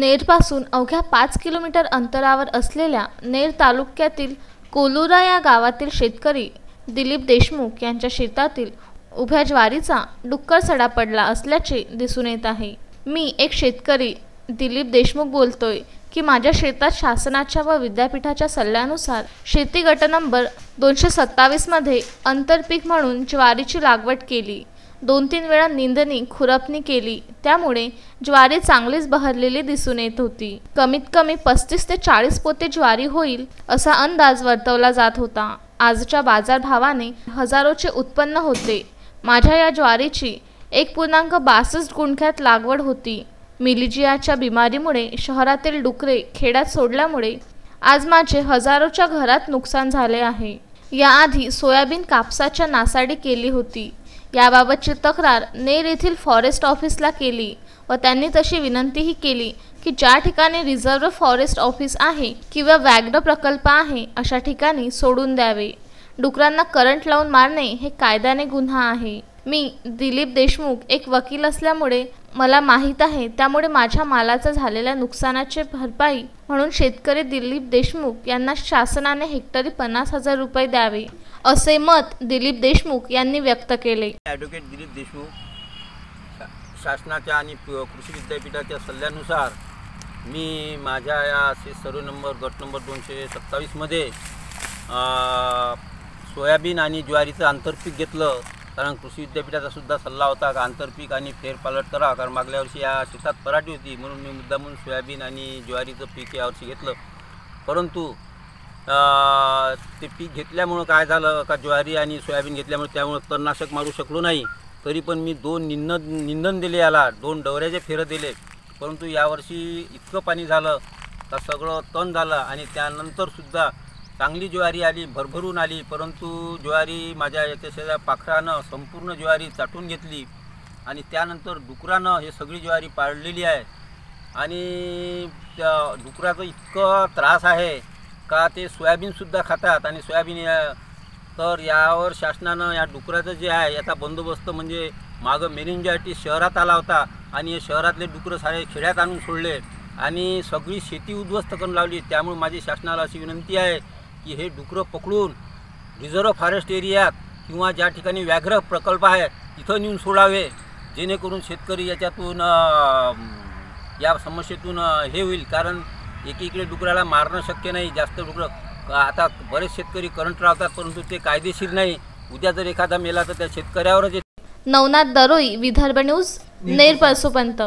नेरपासून अवघ्या 5 किलोमीटर अंतरावर असलेल्या नेर तालुक्यातील कोलुरा या गावातील शेतकरी दिलीप देशमुख यांच्या शेतातील उभ्या ज्वारीचा डुक्कर सडा पडला असल्याचे दिसून येत आहे। मी एक शेतकरी दिलीप देशमुख बोलतोय की माझ्या शेतात शासनाच्या व विद्यापीठाच्या सल्ल्यानुसार शेती गट नंबर 227 मध्ये आंतरपीक म्हणून ज्वारीची लागवड केली। 2-3 वेळा निंदणी खुरपणी केली, त्यामुळे ज्वारी चांगलीच बहरलेली दिसून येत होती। कमीत कमी 35 ते 40 पोते ज्वारी होईल असा अंदाज वर्तवला जात होता। आजच्या बाजारभावाने हजारोचे उत्पन्न होते। माझ्या या ज्वारीची 1.62 गुंठ्यात लागवड होती। मिलिजियाच्या बिमारीमुळे शहरातील डुकरे खेड्यात सोडल्यामुळे आज माझे हजारोच्या घरात नुकसान झाले आहे। याआधी सोयाबीन कापसाच्या नासाडी केली होती। याबाबतची तक्रार नेर येथील फॉरेस्ट ऑफिसला केली व त्यांनी तशी विनंतीही केली की ज्या ठिकाणी रिझर्व्ह फॉरेस्ट ऑफिस आहे किंवा व्याघ्र प्रकल्प आहे अशा ठिकाणी सोडून द्यावे। डुकरांना करंट लावून मारणे हे कायद्याने गुन्हा आहे। मी दिलीप देशमुख एक वकील असल्यामुळे मला माहीत आहे, त्यामुळे माझ्या मालाचा झालेल्या नुकसानाची भरपाई म्हणून शेतकरी दिलीप देशमुख यांना शासनाने हेक्टरी 50,000 रुपये द्यावे असे मत दिलीप देशमुख यांनी व्यक्त केले। ॲडव्होकेट दिलीप देशमुख शासनाच्या आणि कृषी विद्यापीठाच्या सल्ल्यानुसार मी माझ्या या सर्व नंबर गट नंबर 227 मध्ये सोयाबीन आणि ज्वारीचं आंतरपीक घेतलं। कारण कृषी विद्यापीठाचा सुद्धा सल्ला होता का आंतरपीक आणि फेरपालट करा, कारण मागल्या वर्षी या शेतात पराठी होती म्हणून मी मुद्दामून सोयाबीन आणि ज्वारीचं पीक यावर्षी घेतलं। परंतु ते पीक घेतल्यामुळं काय झालं का ज्वारी आणि सोयाबीन घेतल्यामुळे त्यामुळे तणनाशक मारू शकलो नाही। तरी पण मी 2 निंदन दिले, याला 2 डवऱ्याचे फेरं दिले, परंतु यावर्षी इतकं पाणी झालं का सगळं तण झालं आणि त्यानंतरसुद्धा चांगली ज्वारी आली, भरभरून आली, परंतु ज्वारी माझ्या याच्या पाखरानं संपूर्ण ज्वारी चाटून घेतली आणि त्यानंतर डुकरानं हे सगळी ज्वारी पाळलेली आहे। आणि त्या डुकराचं इतकं त्रास आहे का ते सोयाबीनसुद्धा खातात आणि सोयाबीन तर यावर शासनानं या डुकराचं जे आहे याचा बंदोबस्त म्हणजे मागं मेनिंजायटिस शहरात आला होता आणि हे शहरातले डुकरं सारे खेड्यात आणून सोडले आणि सगळी शेती उद्ध्वस्त करून लावली। त्यामुळे माझी शासनाला अशी विनंती आहे की हे डुकरं पकडून रिझर्व्ह फॉरेस्ट एरियात किंवा ज्या ठिकाणी व्याघ्र प्रकल्प आहे तिथं नेऊन सोडावे, जेणेकरून शेतकरी याच्यातून या समस्येतून हे होईल। कारण एकीकडे डुकराला मारणं शक्य नाही, जास्त डुकरं आता बरेच शेतकरी करंट लावतात, परंतु ते कायदेशीर नाही। उद्या जर एखादा मेला तर त्या शेतकऱ्यावरच नवनाथ दरोई, विदर्भ न्यूज, नेर परसोपंत।